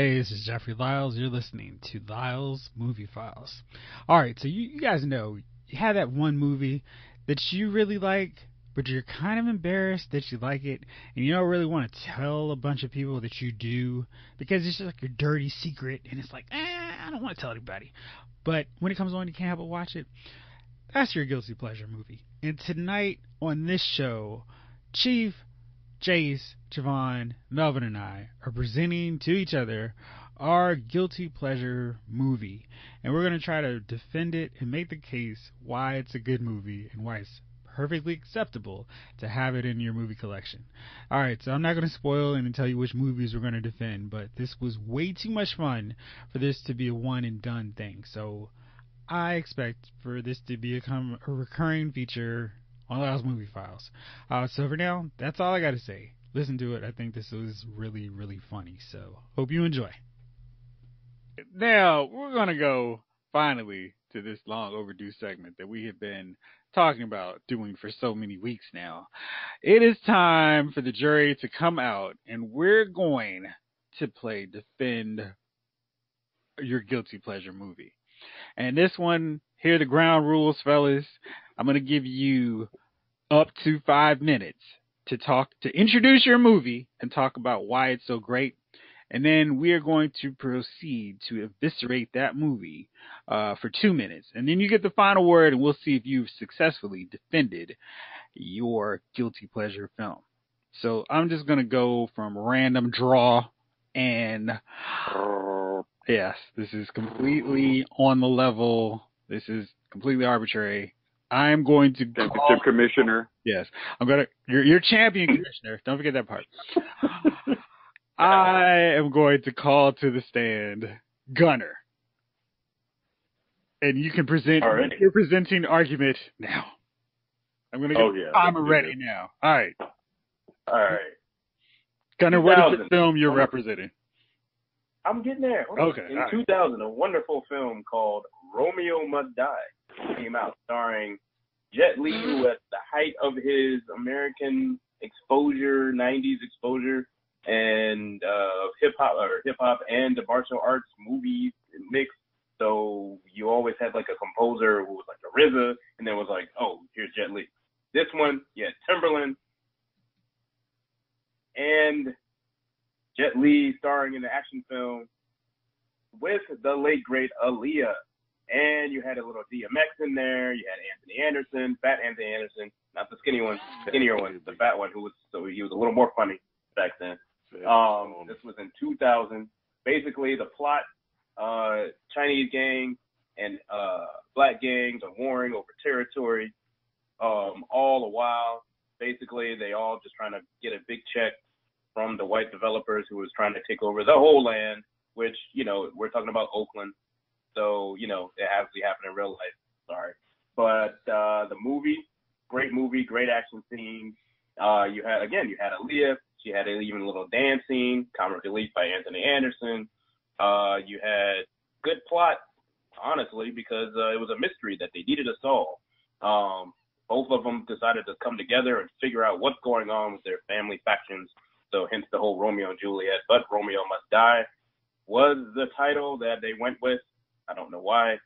Hey, this is Jeffrey Lyles. You're listening to Lyles Movie Files. Alright, so you guys know, you have that one movie that you really like, but you're kind of embarrassed that you like it, and you don't really want to tell a bunch of people that you do, because it's just like your dirty secret, and it's like, I don't want to tell anybody. But when it comes on, you can't help but watch it. That's your guilty pleasure movie. And tonight on this show, Chief, Jayce, Jovon, Melvin, and I are presenting to each other our guilty pleasure movie. And we're going to try to defend it and make the case why it's a good movie and why it's perfectly acceptable to have it in your movie collection. Alright, so I'm not going to spoil and tell you which movies we're going to defend, but this was way too much fun for this to be a one and done thing. So I expect for this to become a recurring feature on Lyles Movie Files. So for now, that's all I got to say. Listen to it. I think this was really, really funny. So hope you enjoy. Now, we're going to go finally to this long overdue segment that we have been talking about doing for so many weeks now. It is time for the jury to come out, and we're going to play Defend Your Guilty Pleasure Movie. And this one, here are the ground rules, fellas. I'm going to give you up to 5 minutes to introduce your movie and talk about why it's so great. And then we are going to proceed to eviscerate that movie for 2 minutes. And then you get the final word, and we'll see if you've successfully defended your guilty pleasure film. So I'm just going to go from random draw, and yes, this is completely on the level. This is completely arbitrary. I'm going to Championship commissioner. Yes, you're champion commissioner. Don't forget that part. I am going to call to the stand Gunner, and you can present your presenting argument now. I'm going to get timer ready now. All right. Gunner, what is the film you're representing? I'm getting there. Okay. In 2000, a wonderful film called Romeo Must Die came out, starring Jet Li, who at the height of his American exposure, 90s exposure, and hip hop and the martial arts movies mix. So you always had like a composer who was like a RZA, and then was like, oh, here's Jet Li. This one, Timberland and Jet Li starring in the action film with the late great Aaliyah. And you had a little DMX in there. You had Anthony Anderson, fat Anthony Anderson, not the skinnier one, the fat one, he was a little more funny back then. This was in 2000. Basically, the plot, Chinese gang and black gangs are warring over territory, all the while. Basically, they all just trying to get a big check from the white developers who was trying to take over the whole land, which, we're talking about Oakland. So, it actually happened in real life. Sorry. But the movie, great action scenes. You had Aaliyah. She had even a little dance scene, comic relief by Anthony Anderson. You had good plot, honestly, because it was a mystery that they needed to solve. Both of them decided to come together and figure out what's going on with their family factions. So hence the whole Romeo and Juliet. But Romeo Must Die was the title that they went with. I don't know why,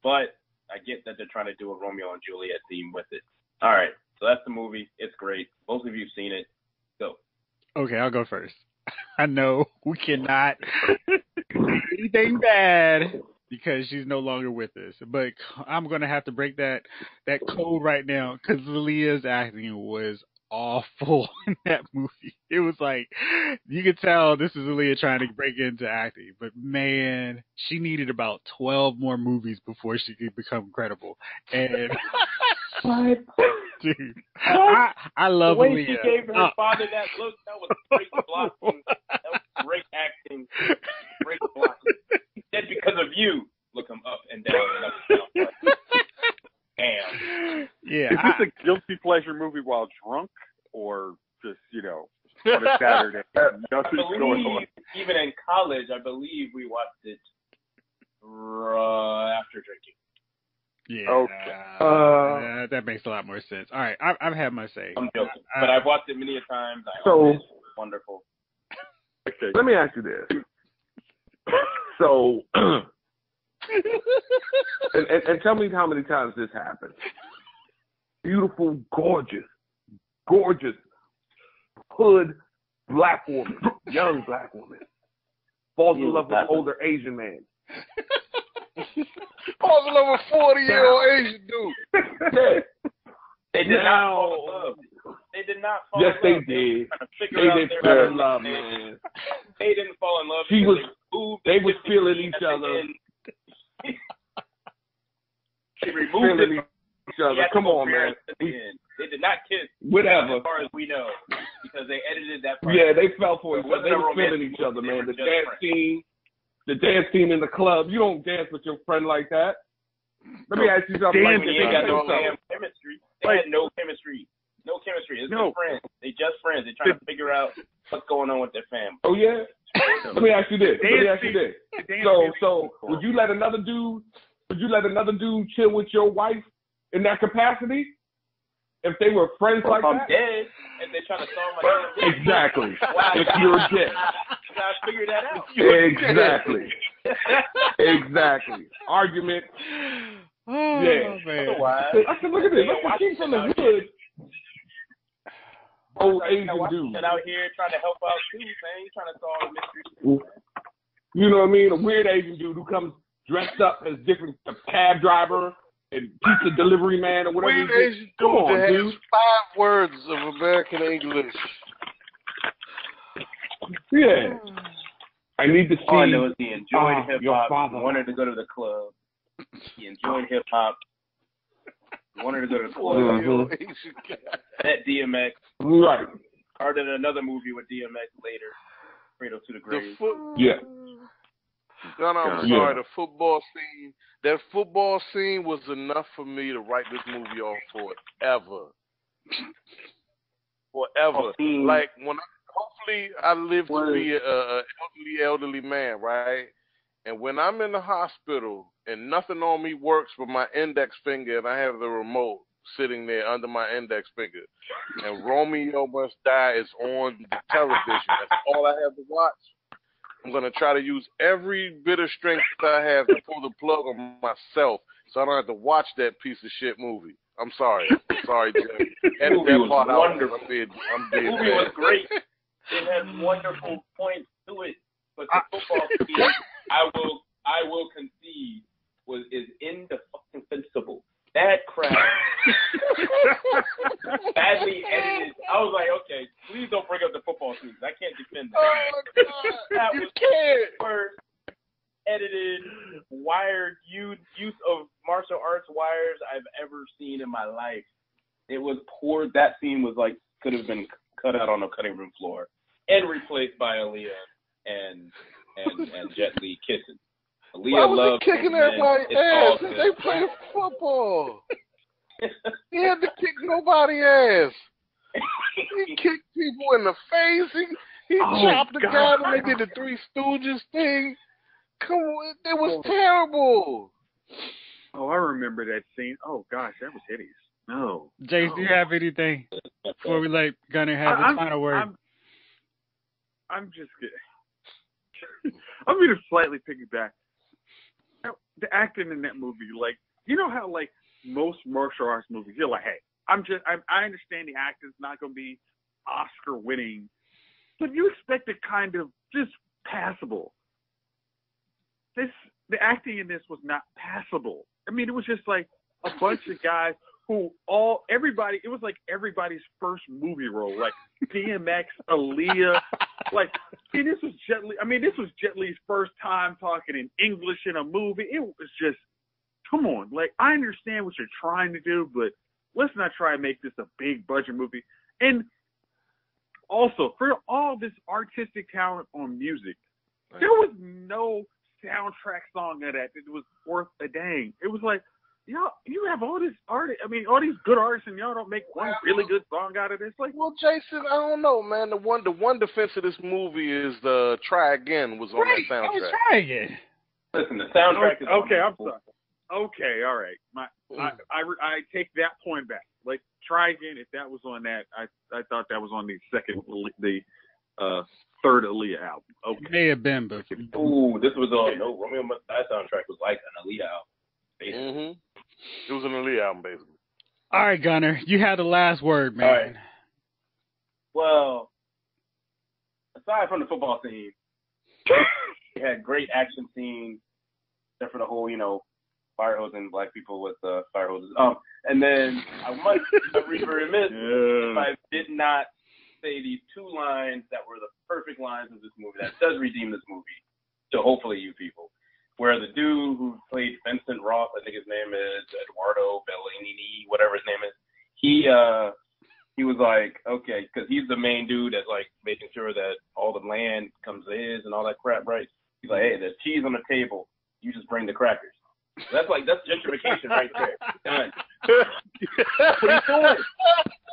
but I get that they're trying to do a Romeo and Juliet theme with it. All right, so that's the movie. It's great. Most of you have seen it. Go. Okay, I'll go first. I know we cannot do anything bad because she's no longer with us, but I'm going to have to break that code right now because Leah's acting was awful in that movie. It was like, you could tell this is Aaliyah trying to break into acting, but man, she needed about 12 more movies before she could become credible. And what? Dude, I love the way Aaliyah. She gave her father that look, that was great blocking. That was great acting, great blocking. He said, because of you, look him up and down and up and down. Damn. Yeah. Is this a guilty pleasure movie while drunk, or just, on a Saturday? Nothing's going on. Even in college, I believe we watched it after drinking. Yeah. Okay. That makes a lot more sense. All right, I've had my say. I'm joking, but I've watched it many a times. It's wonderful. Okay. Let me ask you this. So, and tell me how many times this happened. Beautiful, gorgeous hood black woman, young black woman, falls in love with an older Asian man. Falls in love with a 40-year-old Asian dude. Yeah. They did not fall in love. They did not fall yes, in love. They did. They did fall in love, man. They didn't fall in love. They was feeling each other. They removed each other. Come on, man. They did not kiss. Whatever. As far as we know, because they edited that part. Yeah, they fell for each other. They were feeling each other, man. The dance scene in the club. You don't dance with your friend like that. Let me ask you something. They got no chemistry. They had no chemistry. No chemistry. It's just friends. They just friends. They're trying to figure out what's going on with their family. Oh yeah. Let me ask you this. So would you let another dude chill with your wife in that capacity? If they were friends like I'm that? Dead, and they're trying to solve my family. Exactly. Wow. If you're dead. You gotta figure that out. Exactly. Exactly. Argument. Oh, yeah. Man. I said, look at this. Look at this from the hood. Old Asian dude. Out here trying to help out too, man. He's trying to solve the mystery. You know what I mean? A weird Asian dude who comes dressed up as different cab driver and pizza delivery man or whatever. Weird Asian dude that has 5 words of American English. Yeah. I need to see. All I know is he enjoyed hip your hop. father. He wanted to go to the club. He enjoyed hip hop. He wanted to go to the club. Mm-hmm. Met DMX. Right. Started another movie with DMX later. Cradle to the Grave. Yeah. God, I'm sorry. The football scene. That football scene was enough for me to write this movie off forever. Forever. Like when hopefully I live to be a elderly man, right? And when I'm in the hospital and nothing on me works but my index finger, and I have the remote sitting there under my index finger, and Romeo Must Die is on the television, that's all I have to watch. I'm going to try to use every bit of strength that I have to pull the plug on myself so I don't have to watch that piece of shit movie. I'm sorry. Sorry, Jim. Edit that part out. Wonderful. I'm being the movie was great. It has wonderful points to it. But the football team, I will concede, is indefensible. That crap, badly edited. I was like, okay, please don't bring up the football teams. I can't defend that. Oh my God, that you was can't. the worst edited, wired use of martial arts wires I've ever seen in my life. It was poor. That scene was like could have been cut out on the cutting room floor and replaced by Aaliyah and Jet Li kissing. Why was he kicking everybody's ass? They played football. He had to kick nobody's ass. He kicked people in the face. He chopped the guy when they did the Three Stooges thing. Come on, it was terrible. Oh, I remember that scene. Oh gosh, that was hideous. No. Jayce, do you have anything before we let Gunner have his final word? I'm just kidding. I'm going to slightly piggyback. The acting in that movie, like, you know how, like, most martial arts movies, you're like, hey, I understand the acting's not going to be Oscar winning, but you expect it kind of just passable. The acting in this was not passable. I mean, it was just like a bunch of guys who everybody, it was like everybody's first movie role, like DMX, Aaliyah, like, and this was Jet Li. I mean, this was Jet Li's first time talking in English in a movie. It was just, come on, like, I understand what you're trying to do, but let's not try and make this a big budget movie. And also, for all this artistic talent on music, there was no soundtrack song of that was worth a dang. It was like, y'all, you have all this art. I mean, all these good artists, and y'all don't make one really good song out of this. Like, well, Jason, I don't know, man. The one defense of this movie is the "Try Again" was on that soundtrack. Try Again. Listen, the soundtrack is okay. I'm sorry. Okay, all right. I take that point back. Like, Try Again. If that was on that, I thought that was on the second, the third Aaliyah album. Okay. It may have been, but Ooh, this was on no Romeo Must Die soundtrack was like an Aaliyah album. Mm-hmm. It was an Aaliyah album, basically. all right, Gunner, you had the last word, man. All right. Well, aside from the football scene, it had great action scenes, except for the whole, fire hosing black people with fire hoses. And then I must be remiss if I did not say these two lines that were the perfect lines of this movie that does redeem this movie. So hopefully you people. Where the dude who played Vincent Ross, I think his name is Eduardo Bellini, whatever his name is, he was like, okay, because he's the main dude that's like making sure that all the land comes to his and all that crap, right? He's like, hey, there's cheese on the table. You just bring the crackers. That's gentrification right there. Done. That's what he's doing. That's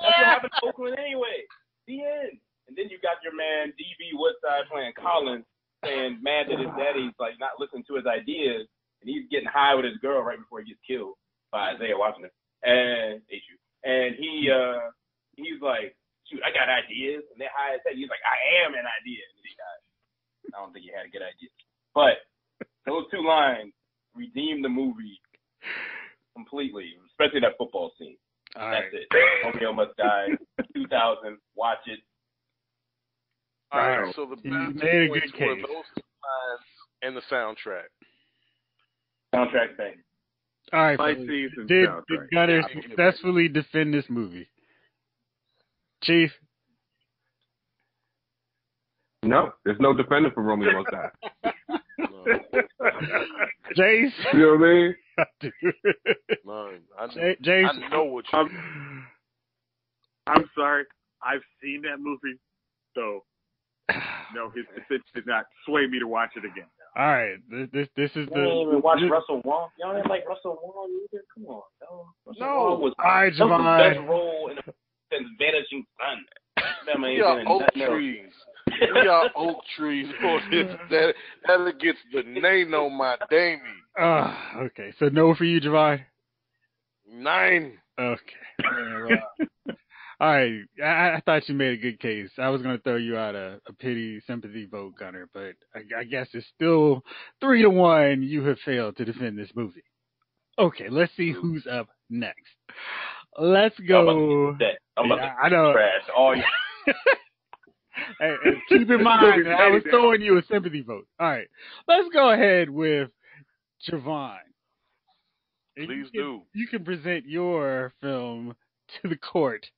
what happened to Oakland anyway. The end. And then you got your man D.B. Woodside playing Collins, saying mad that his daddy's like not listening to his ideas, and he's getting high with his girl right before he gets killed by Isaiah Washington and H.U. And he's like, shoot, I got ideas, and they're high as heck. He's like, I am an idea, and he died. I don't think he had a good idea, but those two lines redeem the movie completely, especially that football scene. All That's right. it. Romeo Must Die, 2000. Watch it. All right, so the You best made a points good were case. those two lines and the soundtrack. Soundtrack bang. All right, Fight fellas. season Did soundtrack. Gunner successfully defend this movie? Chief? No, there's no defender for Romeo Must Die. Jayce? You know what I mean? No, Jayce? I know what you I'm sorry. I've seen that movie, so no, it did not sway me to watch it again. All right, this is You ain't even watch Russell Wong. Y'all didn't like Russell Wong either? Come on, Russell Wong was all right, that was Jovon. the best role in the Vanishing Sun. We are oak trees. We are oak trees. That gets the name on my damie. Okay, so no for you, Jovon? 9. Okay. All right, I thought you made a good case. I was going to throw you out a pity, sympathy vote, Gunner, but I guess it's still 3-1. You have failed to defend this movie. Okay, let's see who's up next. Let's go. I'm about to I know. trash all you. Hey, keep in mind that I was throwing you a sympathy vote. All right, let's go ahead with Jovon. Please do. You can present your film to the court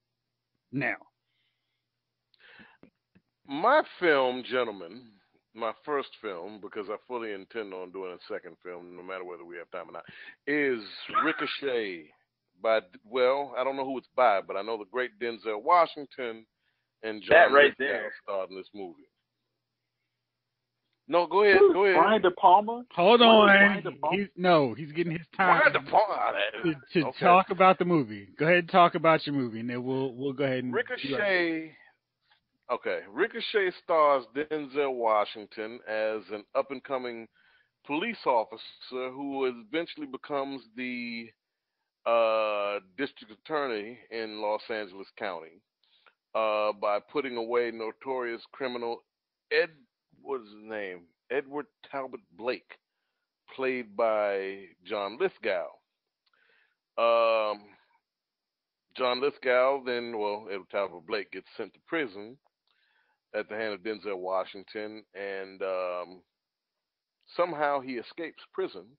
now. My film, gentlemen, my first film, because I fully intend on doing a second film, no matter whether we have time or not, is Ricochet. I don't know who it's by, but I know the great Denzel Washington and John Lithgow starred in this movie. No, go ahead. Brian De Palma? Hold on. He's getting his time Brian De Palma to talk about the movie. Go ahead and talk about your movie, and then we'll go ahead and Ricochet. Okay, Ricochet stars Denzel Washington as an up-and-coming police officer who eventually becomes the district attorney in Los Angeles County by putting away notorious criminal Edward Talbot Blake, played by John Lithgow. John Lithgow Edward Talbot Blake gets sent to prison at the hand of Denzel Washington, and somehow he escapes prison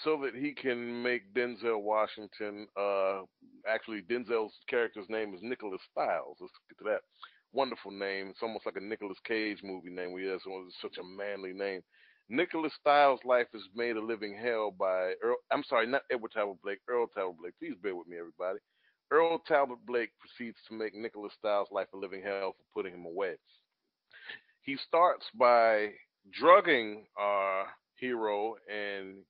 so that he can make Denzel Washington, actually Denzel's character's name is Nicholas Styles. Let's get to that. Wonderful name. It's almost like a Nicolas Cage movie name. He has such a manly name. Nicholas Styles' life is made a living hell by not Edward Talbot Blake, Earl Talbot Blake. Please bear with me, everybody. Earl Talbot Blake proceeds to make Nicholas Styles' life a living hell for putting him away. He starts by drugging our hero and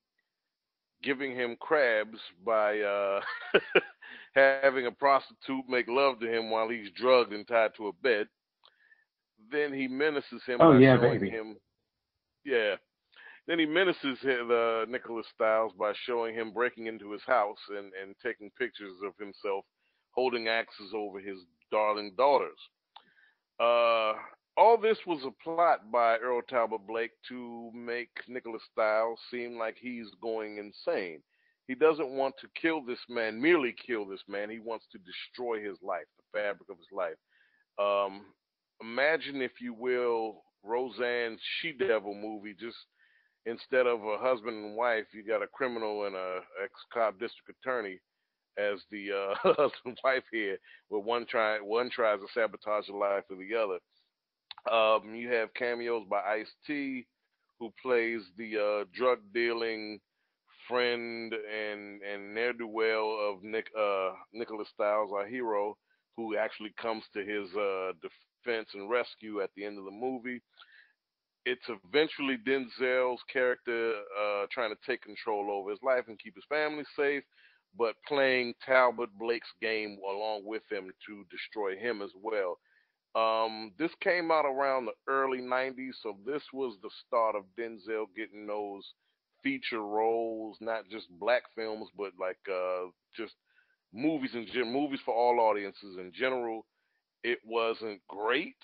giving him crabs by having a prostitute make love to him while he's drugged and tied to a bed. Then he menaces him by showing him. Yeah. Then he menaces Nicholas Styles by showing him breaking into his house and taking pictures of himself holding axes over his darling daughters. all this was a plot by Earl Talbot Blake to make Nicholas Styles seem like he's going insane. He doesn't want to kill this man, merely kill this man. He wants to destroy his life, the fabric of his life. Imagine, if you will, Roseanne's She-Devil movie. Just instead of a husband and wife, you got a criminal and a ex-cop district attorney as the husband and wife here, where one tries to sabotage the life of the other. You have cameos by Ice-T, who plays the drug dealing friend and ne'er-do-well of Nicholas Styles, our hero, who actually comes to his defense and rescue at the end of the movie. It's eventually Denzel's character trying to take control over his life and keep his family safe, but playing Talbot Blake's game along with him to destroy him as well. This came out around the early 90s, so this was the start of Denzel getting those feature roles, not just black films, but like just movies movies for all audiences in general. It wasn't great.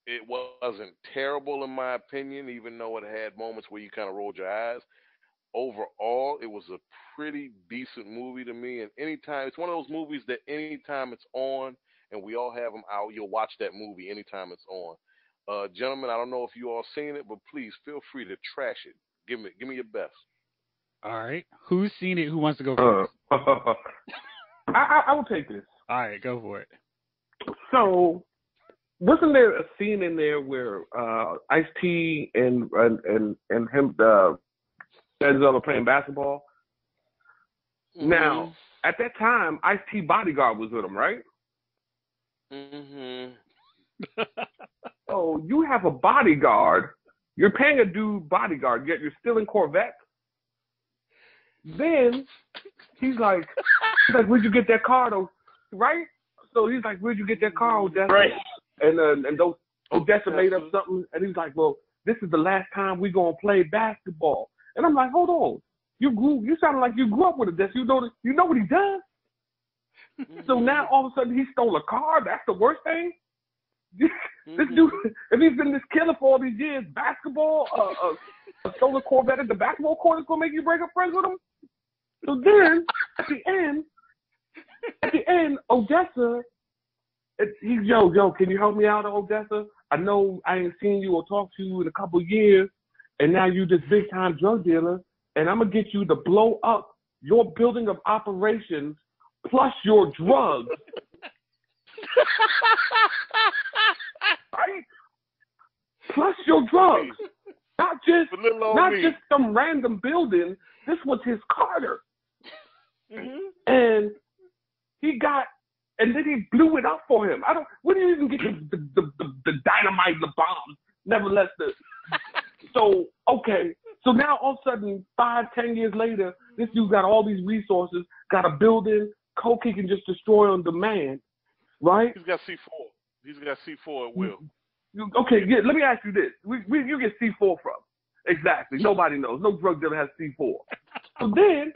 It wasn't terrible in my opinion, even though it had moments where you kind of rolled your eyes. Overall, it was a pretty decent movie to me, and anytime, it's one of those movies that anytime it's on and we all have them out, you'll watch that movie anytime it's on. Gentlemen, I don't know if you all seen it, but please feel free to trash it. Give me your best. All right. Who's seen it? Who wants to go first? I will take this. All right, go for it. So, wasn't there a scene in there where Ice-T and him, Denzel are playing basketball? Mm-hmm. Now, at that time, Ice-T bodyguard was with him, right? Mm-hmm. So you have a bodyguard. You're paying a dude bodyguard, yet you're still in Corvette. Then he's like, where'd you get that car, though? Right? So he's like, where'd you get that car, Odessa? Right. And those Odessa made up something, and he's like, well, this is the last time we gonna play basketball. And I'm like, hold on, you sounded like you grew up with Odessa. You know what he does. So now all of a sudden he stole a car. That's the worst thing. This dude, if he's been this killer for all these years, basketball, a stolen Corvette at the basketball court is gonna make you break up friends with him. So then at the end, Odessa, he's yo, can you help me out, Odessa? I know I ain't seen you or talked to you in a couple of years, and now you this big time drug dealer, and I'm gonna get you to blow up your building of operations plus your drugs. Right? Plus your drugs. Not just some random building. This was his Carter. Mm-hmm. And then he blew it up for him. Where did he even get the dynamite and the bombs? Nevertheless, so now all of a sudden, 5-10 years later, this dude got all these resources, got a building, coke he can just destroy on demand, right? He's got C4. He's got C4 at will. Okay, yeah, let me ask you this. You get C4 from? Exactly. Nobody knows. No drug dealer has C4. So then,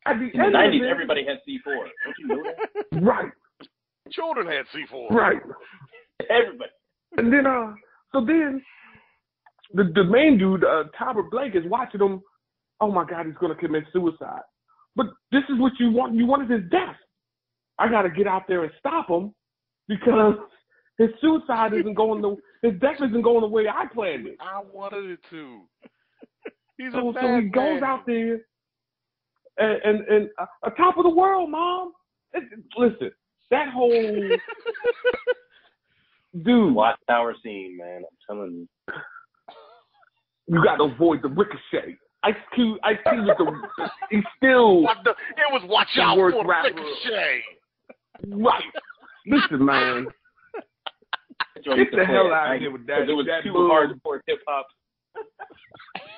at the end of the 90s, everybody had C4. Don't you know that? Right. Children had C4. Right. Everybody. And then, the main dude, Talbot Blake, is watching him. Oh my God, he's gonna commit suicide. But this is what you want. You wanted his death. I got to get out there and stop him because his suicide isn't going his death isn't going the way I planned it. I wanted it to. He's so he goes out there and top of the world, Mom. Listen, that whole dude. Watchtower scene, man. I'm telling you. You got to avoid the ricochet. Ice-T was he's still. It was watch out for the ricochet. Right. Listen, man. Get the hell out of here with that. It was that too bull. hard for hip hop.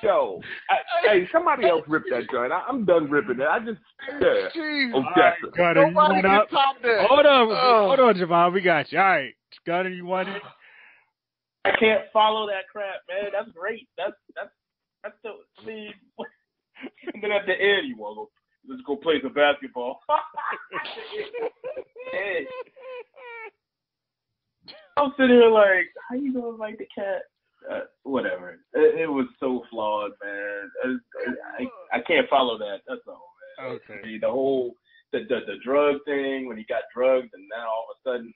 Yo, hey, somebody else rip that joint. I'm done ripping it. I just Gunner, you went up. Hold on, Jovon, we got you. All right, Gunner, you want it? I can't follow that crap, man. That's great. That's the. I mean, and then at the end, you want to go. Let's go play some basketball. Hey. I'm sitting here like, how you gonna like the cat? Whatever. It was so flawed, man. I can't follow that. That's all, man. Okay. The whole the drug thing when he got drugged and now all of a sudden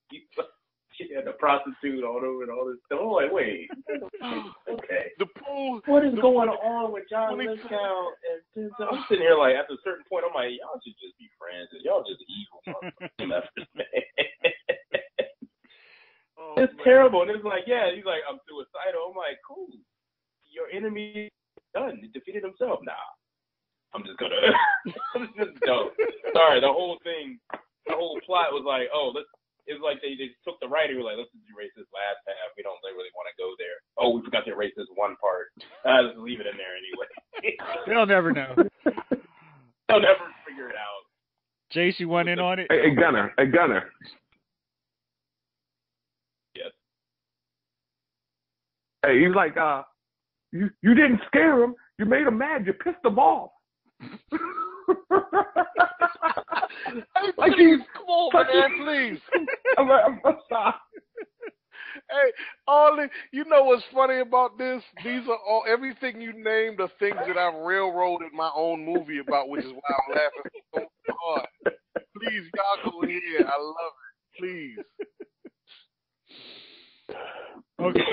he had a prostitute all over and all this stuff. I'm like, wait, okay. The pool. What is going on with John Lithgow? And I'm sitting here like, at a certain point, I'm like, y'all should just be friends. Y'all just evil motherfuckers, man. It's terrible. And it's like, yeah, he's like, I'm suicidal. I'm like, cool. Your enemy is done. He defeated himself. Nah. I'm just gonna no. Sorry, the whole plot was like, it's like they took the writer, like, let's just erase this last half. We don't really want to go there. Oh, we forgot to erase this one part. Let's leave it in there anyway. They'll never know. They'll never figure it out. Jayce, you want in on it? Hey, Gunner. Yes. Hey, he's like, you didn't scare him. You made him mad. You pissed him off. Hey, please, come on, man, please. I'm sorry. Hey, you know what's funny about this? These are all, everything you named are things that I've railroaded my own movie about, which is why I'm laughing so hard. Please, y'all go ahead. I love it. Please. Okay.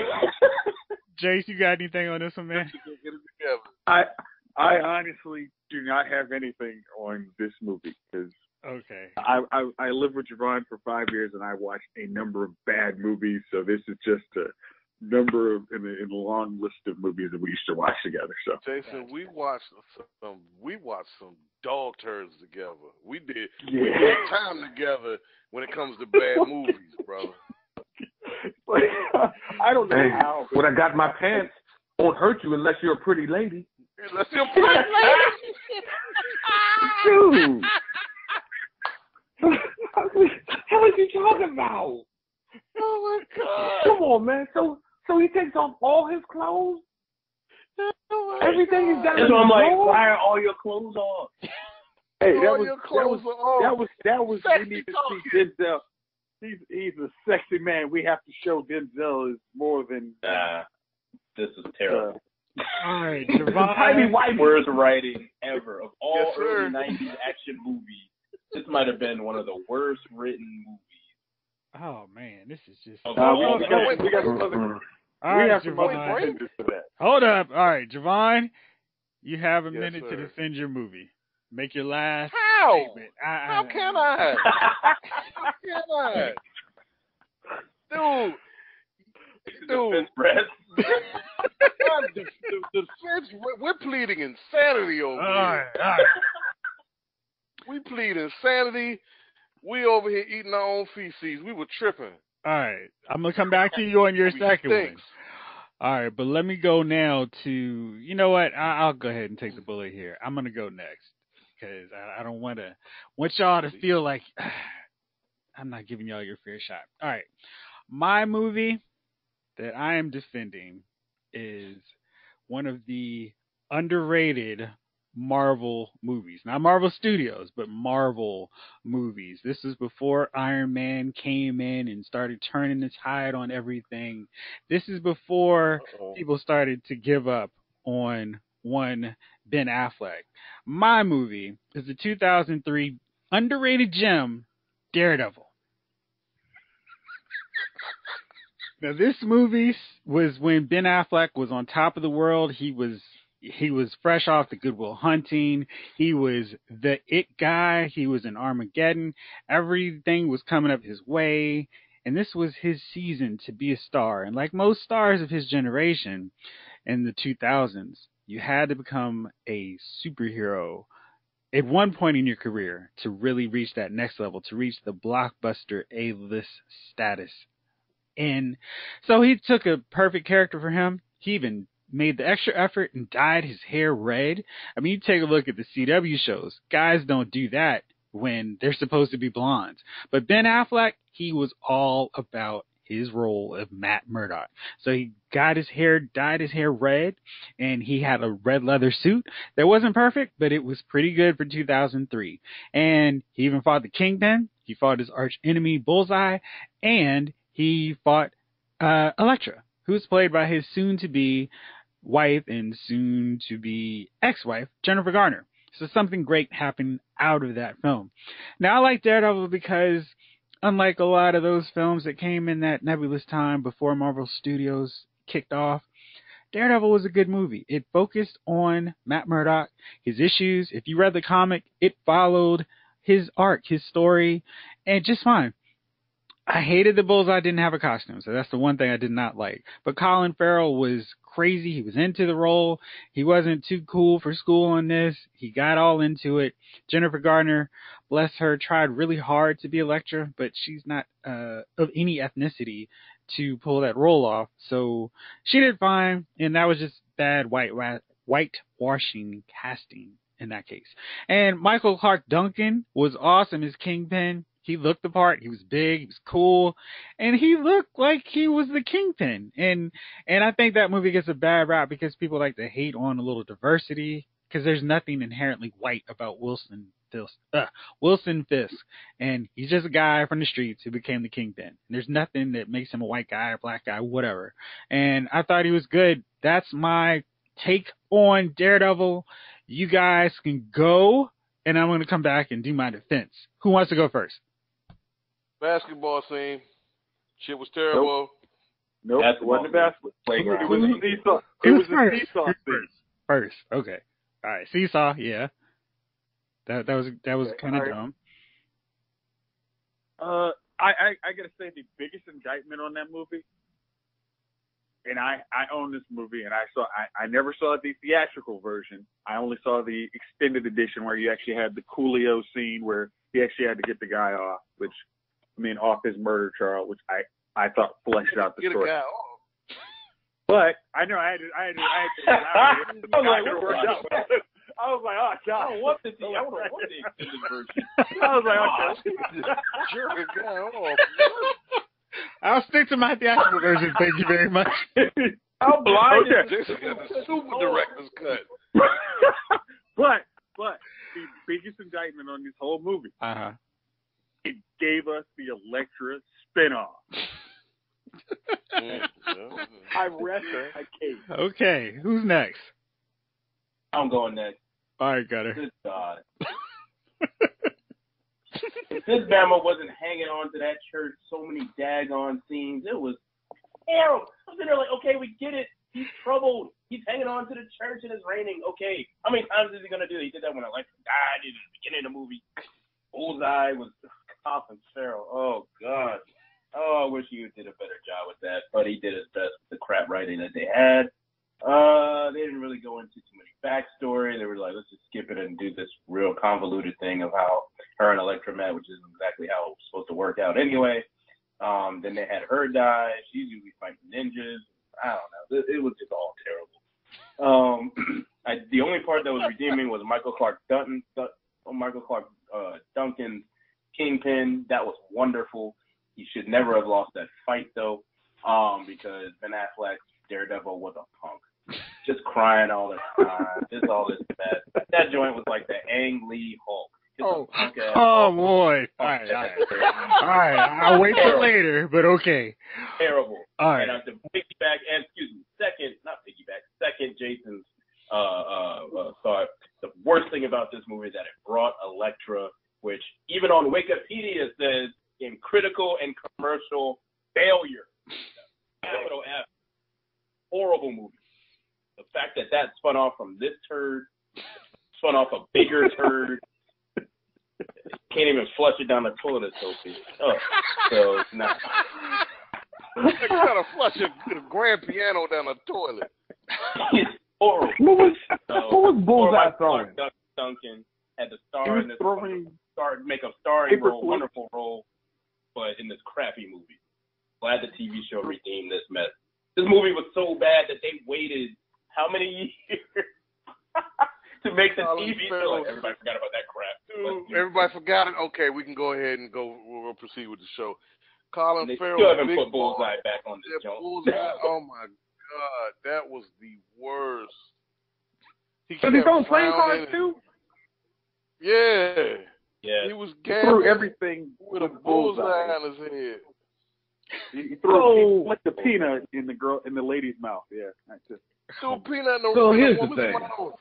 Jayce, you got anything on this one, man? Get it together. I honestly do not have anything on this movie because Okay. I lived with Jovon for 5 years and I watched a number of bad movies, so this is just a number in the long list of movies that we used to watch together. So Jason, we watched some dog turds together. We did time together when it comes to bad movies, brother. I don't know how. When I got my pants, won't hurt you unless you're a pretty lady. Unless you're a pretty lady. Dude. What are you talking about? Oh my God! Come on, man. So he takes off all his clothes. Everything he's got. That's why I'm like, why are all your clothes off? Hey, all your clothes are off. That was Sexy we need to talking. see Denzel. He's a sexy man. We have to show Denzel is more than. This is terrible. All right, Tiny white worst writing ever of all Yes, early '90s action movies. This might have been one of the worst written movies. Oh man, this is just. We got some other. All We right, have some other Jovon. contenders for that. Hold up. All right, Jovon, you have a Yes, minute to sir. defend your movie. Make your last How? statement. How can I? How can I? Dude. The defense, we're pleading insanity over All here. right. We plead insanity. We over here eating our own feces. We were tripping. All right. I'm going to come back to you on your We second one. stinks. All right, but let me go now to, you know what? I'll go ahead and take the bullet here. I'm going to go next because I don't want y'all to feel like I'm not giving y'all your fair shot. All right. My movie that I am defending is one of the underrated Marvel movies. Not Marvel Studios, but Marvel movies. This is before Iron Man came in and started turning the tide on everything. This is before people started to give up on one Ben Affleck. My movie is the 2003 underrated gem, Daredevil. Now, this movie was when Ben Affleck was on top of the world. He was fresh off the Good Will Hunting. He was the it guy. He was in Armageddon. Everything was coming up his way. And this was his season to be a star. And like most stars of his generation in the 2000s, you had to become a superhero at one point in your career to really reach that next level, to reach the blockbuster A-list status. And so he took a perfect character for him. He even made the extra effort and dyed his hair red. I mean, you take a look at the CW shows. Guys don't do that when they're supposed to be blondes. But Ben Affleck, he was all about his role of Matt Murdock. So he dyed his hair red, and he had a red leather suit that wasn't perfect, but it was pretty good for 2003. And he even fought the Kingpin. He fought his arch enemy, Bullseye, and he fought Elektra, who was played by his soon-to-be wife and soon-to-be ex-wife, Jennifer Garner. So something great happened out of that film. Now, I like Daredevil because, unlike a lot of those films that came in that nebulous time before Marvel Studios kicked off, Daredevil was a good movie. It focused on Matt Murdock, his issues. If you read the comic, it followed his arc, his story, and just fine. I hated the Bullseye didn't have a costume, so that's the one thing I did not like. But Colin Farrell was crazy. He was into the role. He wasn't too cool for school on this. He got all into it. Jennifer Garner, bless her, tried really hard to be Elektra, but she's not of any ethnicity to pull that role off. So she did fine, and that was just bad whitewashing casting in that case. And Michael Clark Duncan was awesome as Kingpin. He looked the part. He was big. He was cool, and he looked like he was the Kingpin. And I think that movie gets a bad rap because people like to hate on a little diversity because there's nothing inherently white about Wilson Fisk, and he's just a guy from the streets who became the Kingpin. There's nothing that makes him a white guy, a black guy, whatever. And I thought he was good. That's my take on Daredevil. You guys can go, and I'm going to come back and do my defense. Who wants to go first? Basketball scene. Shit was terrible. Nope, it wasn't a basketball. It was a seesaw. It was a seesaw scene. First, okay. All right, seesaw, yeah. That was kind of dumb. I gotta say the biggest indictment on that movie, and I own this movie, and I never saw the theatrical version. I only saw the extended edition where you actually had the Coolio scene where he actually had to get the guy off, off his murder trial, which I thought fleshed out the story. Get a guy off. But I know I had to I was like, oh god. I want the extended version. I was like, okay. Jerk a guy off. I'll stick to my theatrical version, thank you very much. How blind is Jason got the super director's cut. But the biggest indictment on this whole movie, it gave us the Elektra spinoff. I rest my case. Okay, who's next? I'm going next. All right, Gutter. Good God. If this Bama wasn't hanging on to that church so many daggone scenes, it was terrible. I'm sitting there like, okay, we get it. He's troubled. He's hanging on to the church and it's raining. Okay. How many times is he going to do that? He did that when Elektra died in the beginning of the movie. Bullseye was Colin Farrell. Oh, God. Oh, I wish he did a better job with that. But he did his best with the crap writing that they had. They didn't really go into too many backstory. They were like, let's just skip it and do this real convoluted thing of how her and Elektra met, which isn't exactly how it was supposed to work out anyway. Then they had her die. She's usually fighting ninjas. I don't know. It was just all terrible. The only part that was redeeming was Michael Clark Duncan's Kingpin. That was wonderful. He should never have lost that fight though, because Ben Affleck's Daredevil was a punk. Just crying all the time. Just all this mess. That joint was like the Ang Lee Hulk. Boy. All right. I'll wait for later, but okay. Terrible. All right. And to piggyback, second Jason's thought, the worst thing about this movie is that it brought Elektra, which even on Wikipedia says in critical and commercial failure. Capital F. Horrible movie. The fact that spun off from this turd, spun off a bigger turd, can't even flush it down the toilet, Sophie. So it's not. They're trying to flush a grand piano down the toilet. It's horrible. What was Bullseye throwing? Duncan had to star in this, make a starring role, wonderful role, but in this crappy movie. Glad the TV show redeemed this mess. This movie was so bad that they waited how many years to make the TV show? Like, everybody forgot about that crap. Dude, everybody forgot it. Okay, we can go ahead and we'll proceed with the show. Colin Farrell. Still haven't put Bullseye back on this joint. Oh my God, that was the worst. Does he throw playing cards too? Yeah. Yeah. He was threw everything with a bullseye on his head. He threw like the peanut in the lady's mouth. Yeah, that's just. Threw a peanut in the So here's the woman's thing. mouth.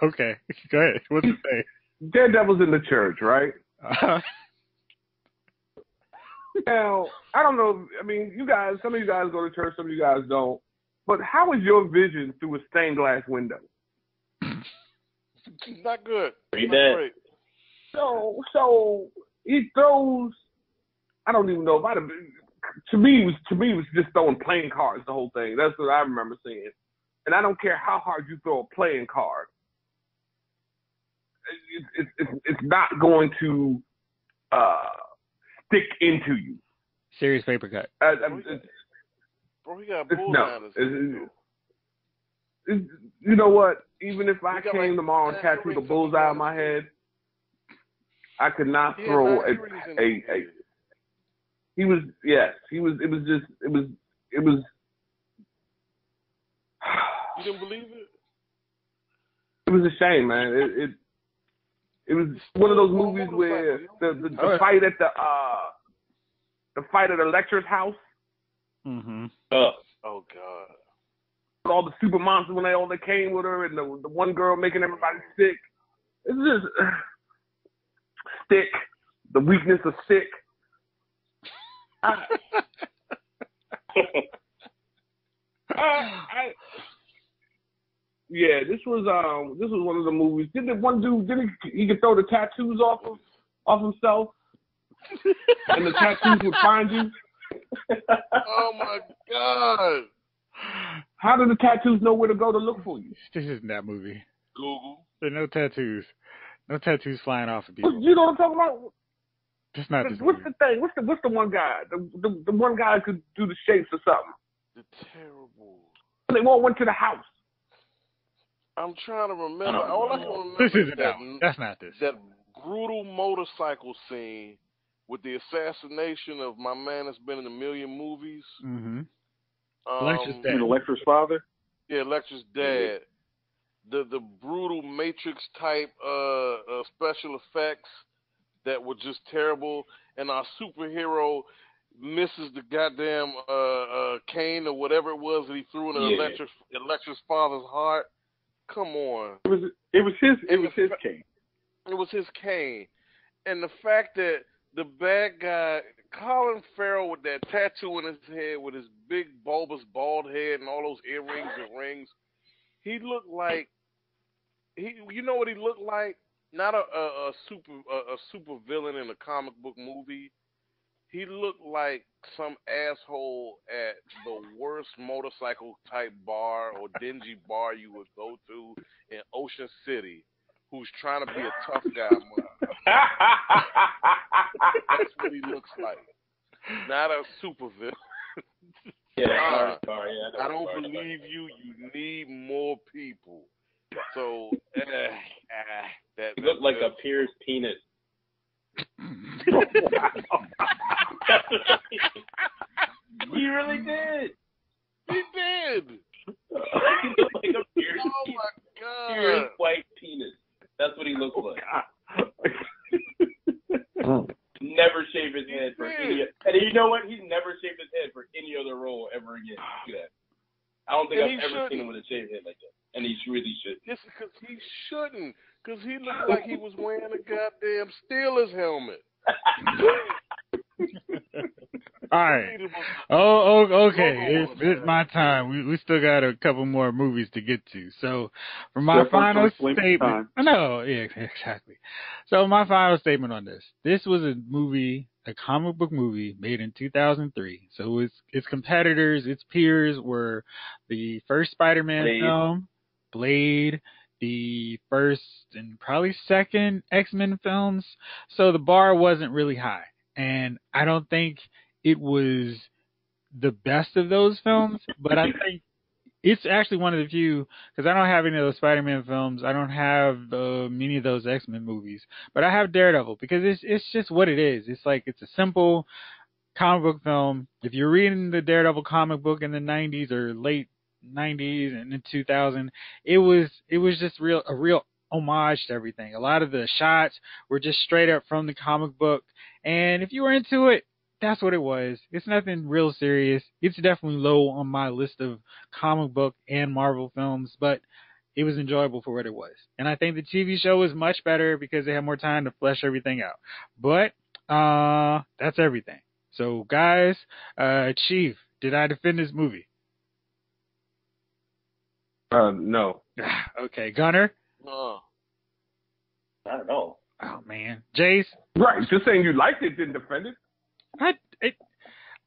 Okay, go ahead. What's the thing? Daredevil's in the church, right? Now, I don't know. I mean, some of you guys go to church, some of you guys don't. But how is your vision through a stained glass window? Not good. Read Not that. great. So he throws. I don't even know if I'd have been. To me, it was just throwing playing cards. The whole thing. That's what I remember seeing. And I don't care how hard you throw a playing card. It's not going to stick into you. Serious paper cut. Bro, he got bullseye on his head. You know what? Even if I He got, came like, tomorrow and tattooed a bullseye on my head, I could not He had throw 9 earrings in his head. He was, yes. He was, it was just, it was. You didn't believe it? It was a shame, man. It was one of those movies where the fight at the lecturer's house. Mm-hmm. Oh God. All the super monsters when they came with her, and the one girl making everybody sick. It's just Stick. The weakness of Stick. Yeah, this was one of the movies. Didn't the one dude he could throw the tattoos off himself, and the tattoos would find you? Oh my God. How do the tattoos know where to go to look for you? This isn't that movie. Google. There are no tattoos. No tattoos flying off of people. You know what I'm talking about? That's not this What's movie. the thing? What's the one guy? The one guy could do the shapes or something. The terrible. They all went to the house. I'm trying to remember. All I can remember This isn't is that one. That's not this. that brutal motorcycle scene with the assassination of my man that's been in a million movies. Mm-hmm. Lecter's dead. Lecter's father? Yeah, Lecter's dad. The brutal Matrix type special effects that were just terrible, and our superhero misses the goddamn cane or whatever it was that he threw in Lecter's father's heart. Come on. It was his cane. It was his cane. And the fact that the bad guy, Colin Farrell, with that tattoo in his head, with his big bulbous bald head and all those earrings and rings, he looked like you know what he looked like? Not a super villain in a comic book movie. He looked like some asshole at the worst motorcycle type bar or dingy bar you would go to in Ocean City, who's trying to be a tough guy. That's what he looks like. Not a super villain. Yeah, I don't believe you. You need more people. So that he looked like a pierced penis. He really did. He did. He looked like a pierced Oh penis. my God. Pierced white penis. That's what he looked like. Never shave his head for any. And you know what? He's never shaved his head for any other role ever again. Look at that. I don't think And I've ever seen him with a shaved head like that. And he really should. Yes, because he shouldn't. Because he looked like he was wearing a goddamn Steelers helmet. All right. Oh, okay. It's my time. We still got a couple more movies to get to. So, for my final statement, no, yeah, exactly. So, my final statement on this was a movie, a comic book movie made in 2003. So, its competitors, its peers were the first Spider-Man film, Blade, the first and probably second X-Men films. So, the bar wasn't really high. And I don't think it was the best of those films, but I think it's actually one of the few, because I don't have any of those Spider-Man films. I don't have many of those X-Men movies, but I have Daredevil because it's just what it is. It's like, it's a simple comic book film. If you're reading the Daredevil comic book in the 90s or late 90s and in 2000, it was just a real homage to everything. A lot of the shots were just straight up from the comic book. And if you were into it, that's what it was. It's nothing real serious. It's definitely low on my list of comic book and Marvel films, but it was enjoyable for what it was. And I think the TV show was much better because they had more time to flesh everything out. But that's everything. So guys, Chief, did I defend this movie? No. Okay, Gunner? No. Not at all. Oh man. Jayce? Right. Just saying you liked it didn't defend it.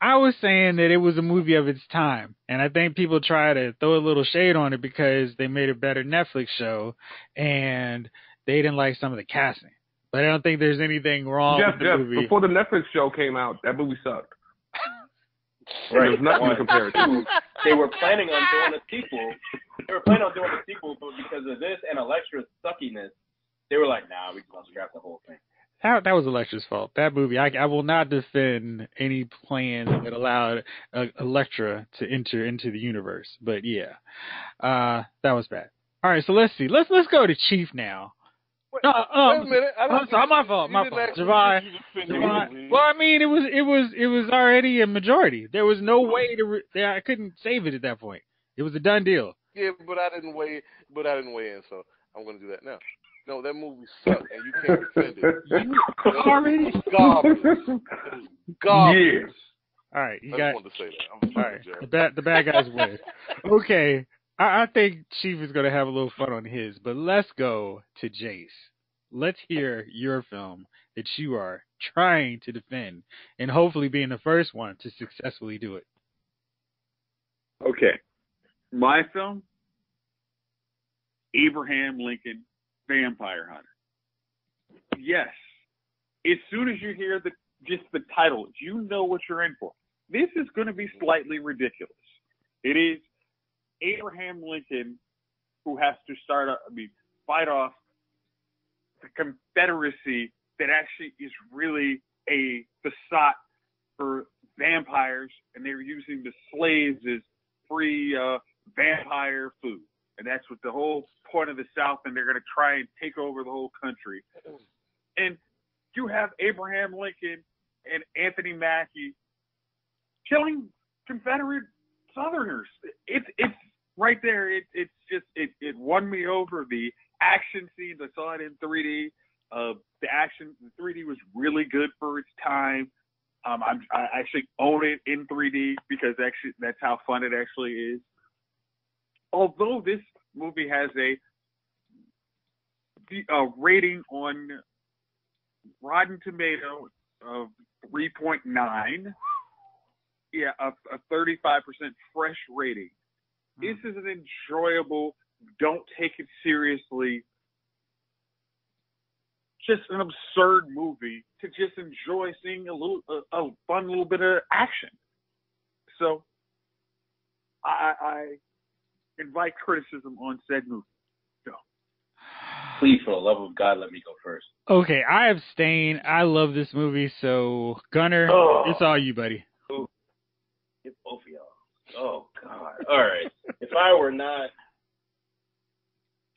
I was saying that it was a movie of its time, and I think people try to throw a little shade on it because they made a better Netflix show, and they didn't like some of the casting. But I don't think there's anything wrong with the movie. Before the Netflix show came out, that movie sucked. Right. There's nothing to compare it to. They were planning on doing a sequel. But because of this and Elektra's suckiness, they were like, nah, we just gonna scrap the whole thing. That was Elektra's fault. That movie, I will not defend any plans that allowed Elektra to enter into the universe. But yeah, that was bad. All right, so let's see. Let's go to Chief now. Wait a minute. My fault. Javon. Well, I mean, it was already a majority. There was no way I couldn't save it at that point. It was a done deal. Yeah, but I didn't weigh in, so I'm going to do that now. No, that movie sucked, and you can't defend it. Already? Garbage. Yes. All right, I just wanted to say that. All right, the bad guys win. Okay, I think Chief is going to have a little fun on his, but let's go to Jayce. Let's hear your film that you are trying to defend, and hopefully being the first one to successfully do it. Okay. My film, Abraham Lincoln, Vampire Hunter. Yes. As soon as you hear just the title, you know what you're in for. This is going to be slightly ridiculous. It is Abraham Lincoln who has to fight off the Confederacy that actually is really a facade for vampires, and they're using the slaves as free vampire food. And that's what the whole point of the South, and they're going to try and take over the whole country. And you have Abraham Lincoln and Anthony Mackie killing Confederate Southerners. It's right there. It won me over. The action scenes, I saw it in 3D. The action in 3D was really good for its time. I actually own it in 3D because actually that's how fun it actually is. Although this movie has a rating on Rotten Tomatoes of 3.9, a 35% fresh rating. This is an enjoyable, don't take it seriously, just an absurd movie to just enjoy seeing a fun little bit of action. So I invite criticism on said movie. Go. Please, for the love of God, let me go first. Okay, I abstain. I love this movie, so Gunner, it's all you, buddy. It's both of y'all. Oh, God. All right. If I were not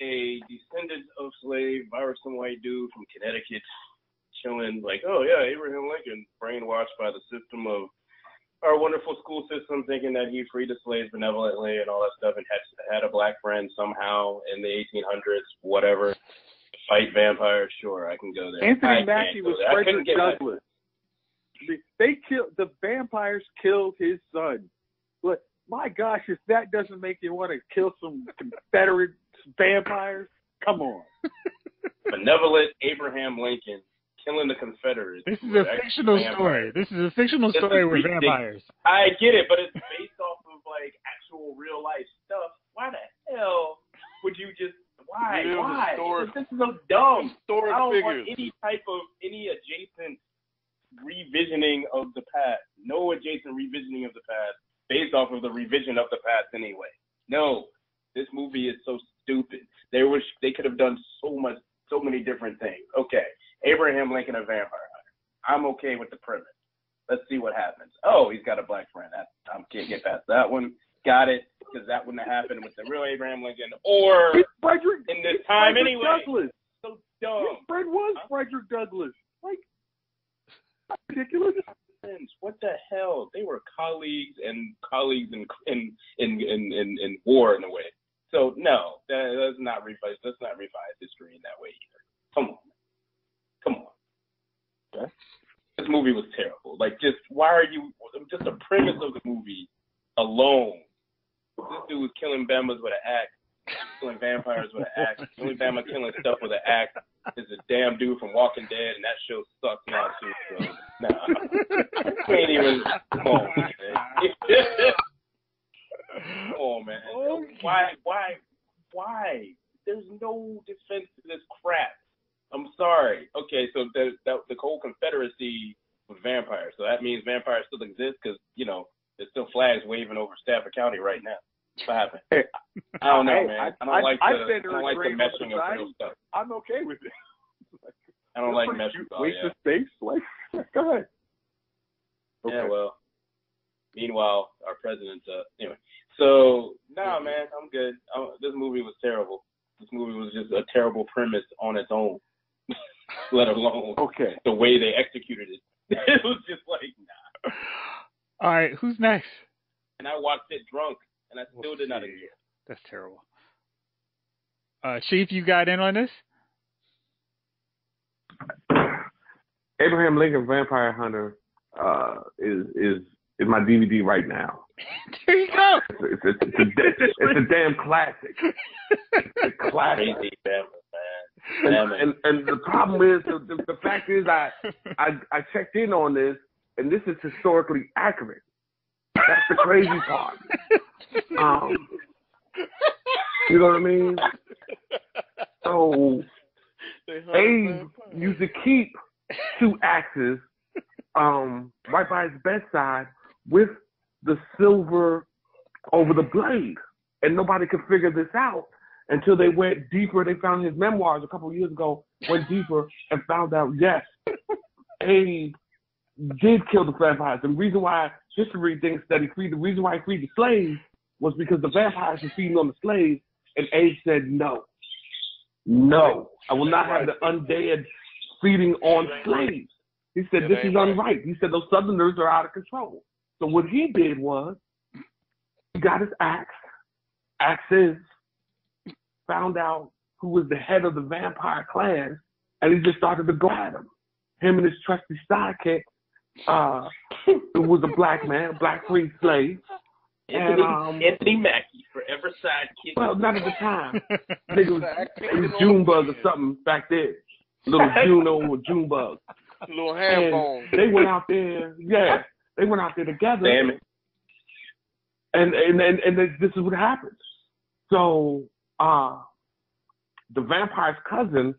a descendant of slave, if I were some white dude from Connecticut chilling like, oh, yeah, Abraham Lincoln, brainwashed by the system of our wonderful school system, thinking that he freed the slaves benevolently and all that stuff, and had a black friend somehow in the 1800s, whatever, fight vampires, sure, I can go there. Anthony Mackie was Frederick Douglass. The vampires killed his son. But my gosh, if that doesn't make you want to kill some Confederate vampires, come on. Benevolent Abraham Lincoln killing the Confederates. This is a fictional story. This is a fictional story with vampires. I get it, but it's based off of like actual real life stuff. Why the hell would you just? Why? This is so dumb. I don't want any adjacent revisioning of the past. No adjacent revisioning of the past based off of the revision of the past anyway. No, this movie is so stupid. They could have done so many different things. Okay, Abraham Lincoln, a vampire hunter. I'm okay with the premise. Let's see what happens. Oh, he's got a black friend. I can't get past that one. Got it, because that wouldn't have happened with the real Abraham Lincoln or in this time anyway. Douglas. So dumb. His friend was Frederick Douglass. Like, ridiculous. friends. What the hell? They were colleagues in war in a way. So no, let's not revise history in that way either. Come on. Okay. This movie was terrible. Like, just the premise of the movie alone. This dude was killing Bama's with an axe, killing vampires with an axe. The only Bama killing stuff with an axe is a damn dude from Walking Dead, and that show sucks now too. So, nah. Can't even. Come on, man. Come on, man. Okay. Why? There's no defense to this crap. I'm sorry. Okay, so the whole Confederacy with vampires. So that means vampires still exist because, there's still flags waving over Stafford County right now. What happened? Hey, I don't know, man. I don't like the meshing of real stuff. I'm okay with it. I don't like meshing. Waste of space? Like, go ahead. Okay. Yeah, well. Meanwhile, our president's anyway. So, man, I'm good. This movie was terrible. This movie was just a terrible premise on its own, let alone the way they executed it. It was just like, nah. All right, who's next? And I watched it drunk, and I still did not enjoy it. That's terrible. Chief, you got in on this? Abraham Lincoln Vampire Hunter is my DVD right now. There you go. It's a damn classic. It's a classic. And the problem is, the fact is, I checked in on this, and this is historically accurate. That's the crazy part. You know what I mean? So Abe used to keep 2 axes right by his bedside with the silver over the blade. And nobody could figure this out until they went deeper. They found his memoirs a couple of years ago, went deeper and found out, yes, Abe did kill the vampires. The reason why history thinks that the reason why he freed the slaves was because the vampires were feeding on the slaves, and Abe said, no, I will not have the undead feeding on slaves. He said, this is unright. He said, those Southerners are out of control. So what he did was, he got his axes, found out who was the head of the vampire clan, and he just started to go at him. Him and his trusty sidekick, who was a black man, a black freed slave. Anthony Mackie, forever sidekick. Well, not at the time. It was Junebug or something back there. Little Juno or Junebug. Little ham bone. They went out there, they went out there together. Damn it. And this is what happens. So, the vampire's cousin,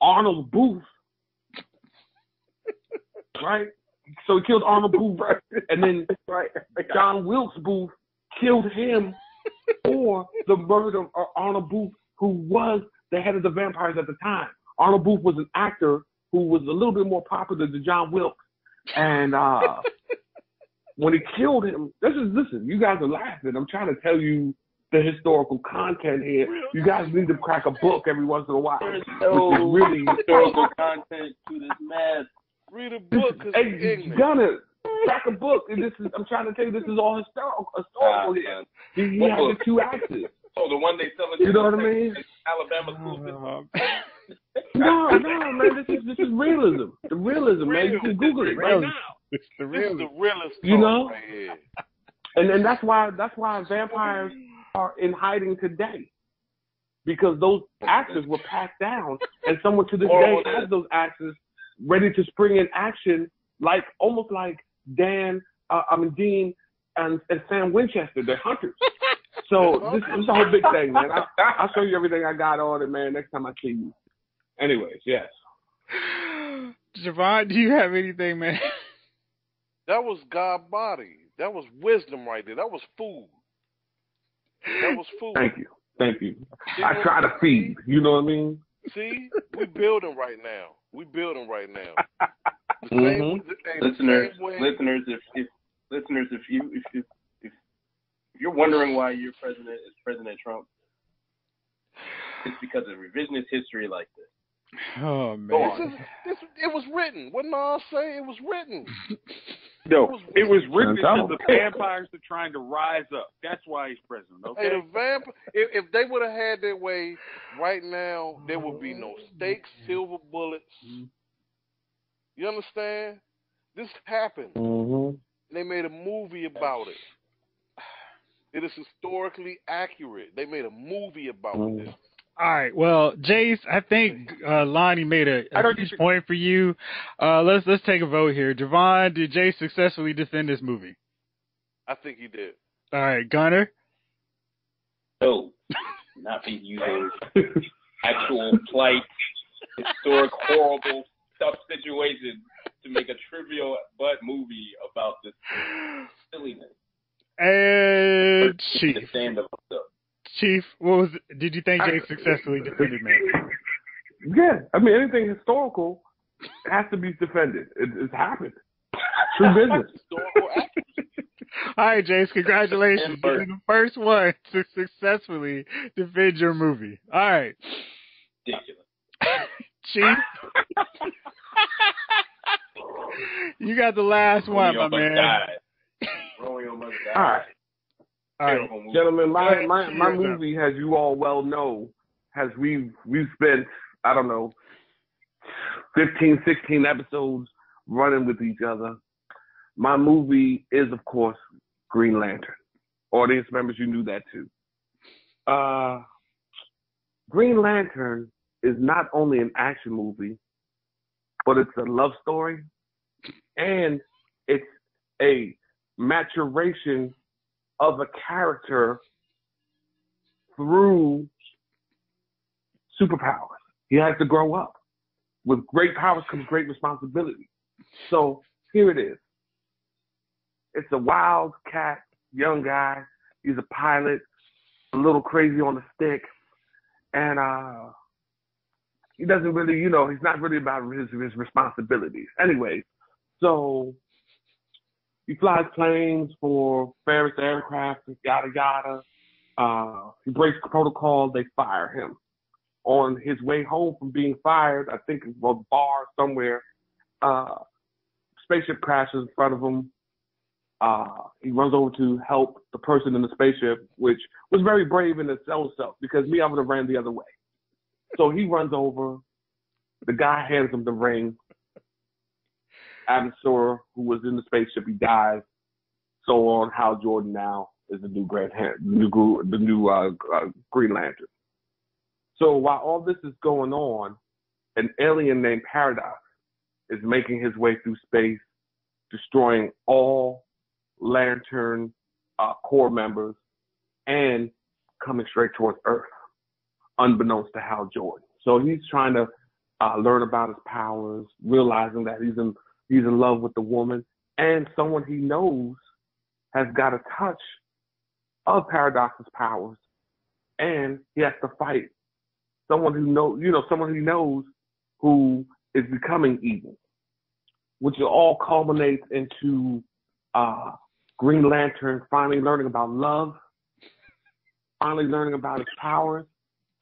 Arnold Booth, right? So he killed Arnold Booth, and then John Wilkes Booth killed him for the murder of Arnold Booth, who was the head of the vampires at the time. Arnold Booth was an actor who was a little bit more popular than John Wilkes, and when he killed him, listen, you guys are laughing. I'm trying to tell you the historical content here. You guys need to crack a book every once in a while. There's no really historical content to this mess. Read a book. Hey, Gunner, crack a book. I'm trying to tell you, this is all historical here. He had the 2 axes. Oh, the one they sell You know what I mean? Alabama school system. No, man, this is realism. The realism, man. You can Google it right now. It's the realest. You know? Right here. And that's why vampires are in hiding today. Because those axes were passed down, and someone to this day has those axes ready to spring in action, almost like Dean and Sam Winchester. They're hunters. So this is a whole big thing, man. I'll show you everything I got on it, man, next time I see you. Anyways, yes. Jovon, do you have anything, man? That was God body. That was wisdom right there. That was food. Thank you. I try to feed. You know what I mean? See, we building right now. Mm-hmm. Listeners, if you're wondering why your president is President Trump, it's because of revisionist history like this. Oh man, it was written. What Nas say? It was written. No, it was written because the vampires are trying to rise up. That's why he's president. Okay. Hey, if they would have had their way right now, there would be no stakes, silver bullets. You understand? This happened. They made a movie about it. It is historically accurate. They made a movie about this. All right. Well, Jayce, I think Lonnie made a huge point for you. Let's take a vote here. Jovon, did Jayce successfully defend this movie? I think he did. All right, Gunner. No, not be using actual plight, historic, horrible, tough situations to make a trivial but movie about this silliness. And Chief. The stand up stuff. Chief, did you think Jayce successfully defended man? Yeah, I mean, anything historical has to be defended. It's happened. True business. All right, Jayce, congratulations. You're the first one to successfully defend your movie. All right. Ridiculous. Chief, you got the last one, my man. Romeo must die. All right. All right, gentlemen, my movie, as you all well know, we've spent, I don't know, 15, 16 episodes running with each other. My movie is, of course, Green Lantern. Audience members, you knew that too. Green Lantern is not only an action movie, but it's a love story, and it's a maturation of a character through superpowers. He has to grow up. With great powers comes great responsibility. So here it is. It's a wild cat, young guy. He's a pilot, a little crazy on the stick, and he doesn't really, he's not really about his responsibilities. Anyway, so he flies planes for Ferris Aircraft, yada, yada. He breaks protocol. They fire him. On his way home from being fired, I think it was a bar somewhere, spaceship crashes in front of him. He runs over to help the person in the spaceship, which was very brave in its own self, because me, I would have ran the other way. So he runs over. The guy hands him the ring. Absor, who was in the spaceship, he dies. So on. Hal Jordan now is the new Green Lantern. So while all this is going on, an alien named Paradox is making his way through space, destroying all Lantern core members and coming straight towards Earth, unbeknownst to Hal Jordan. So he's trying to learn about his powers, realizing that he's in love with the woman, and someone he knows has got a touch of Paradox's powers, and he has to fight someone who knows who is becoming evil, which all culminates into Green Lantern finally learning about love, finally learning about his powers,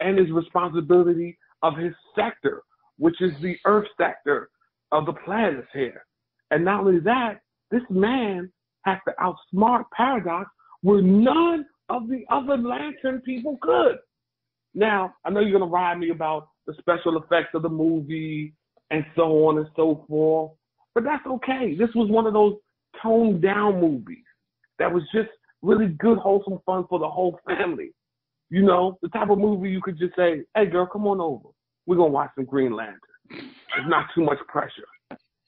and his responsibility of his sector, which is the Earth sector of the planets here. And not only that, this man has to outsmart Paradox where none of the other Lantern people could. Now, I know you're going to ride me about the special effects of the movie and so on and so forth, but that's okay. This was one of those toned down movies that was just really good, wholesome fun for the whole family. The type of movie you could just say, hey, girl, come on over. We're going to watch some Green Lantern. It's not too much pressure.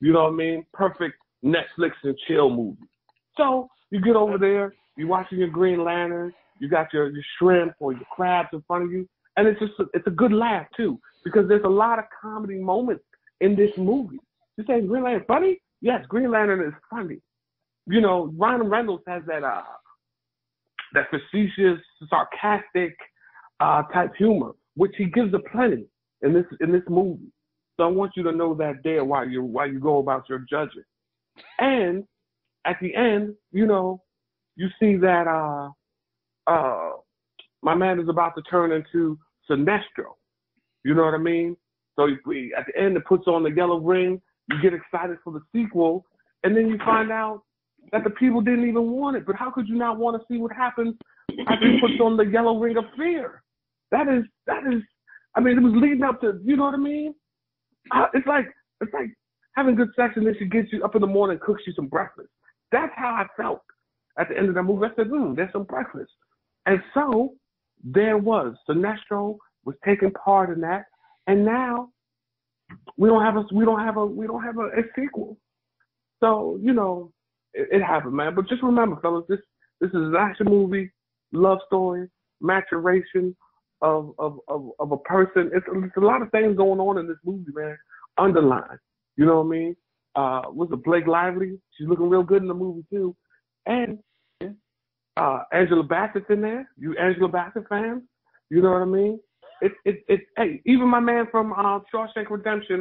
You know what I mean? Perfect Netflix and chill movie. So you get over there, you're watching your Green Lantern, you got your shrimp or your crabs in front of you, and it's a good laugh too, because there's a lot of comedy moments in this movie. You say Green Lantern funny? Yes, Green Lantern is funny. Ryan Reynolds has that facetious, sarcastic type humor, which he gives aplenty in this movie. So I want you to know that there while you go about your judging. And at the end, you see that my man is about to turn into Sinestro. You know what I mean? So at the end, it puts on the yellow ring, you get excited for the sequel, and then you find out that the people didn't even want it. But how could you not want to see what happens after he puts on the yellow ring of fear? That is. I mean, it was leading up to. You know what I mean? It's like having good sex, and then she gets you up in the morning and cooks you some breakfast. That's how I felt at the end of that movie. I said, there's some breakfast. And so there was. Sinestro was taking part in that, and now we don't have a sequel. So, you know, it happened, man. But just remember, fellas, this is an action movie, love story, maturation of a person. It's a lot of things going on in this movie, man. Underlined. You know what I mean? Was it Blake Lively? She's looking real good in the movie too. And Angela Bassett's in there. You Angela Bassett fans? You know what I mean? It's hey, even my man from Shawshank Redemption,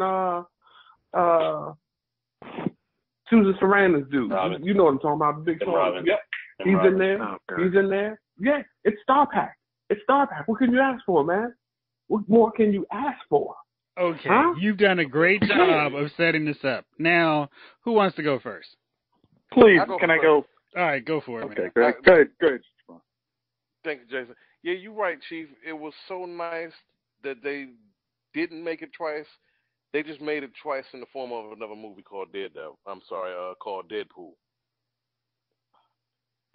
Susan Sarandon's dude. You know what I'm talking about, Big Tom. Yep. He's in there. Oh, he's in there. Yeah, it's Star Pack. It's Star Pack. What can you ask for, man? What more can you ask for? Okay, You've done a great job of setting this up. Now, who wants to go first? Please, can I go? All right, go for it. Okay, man. good. Thank you, Jason. Yeah, you're right, Chief. It was so nice that they didn't make it twice. They just made it twice in the form of another movie called called Deadpool.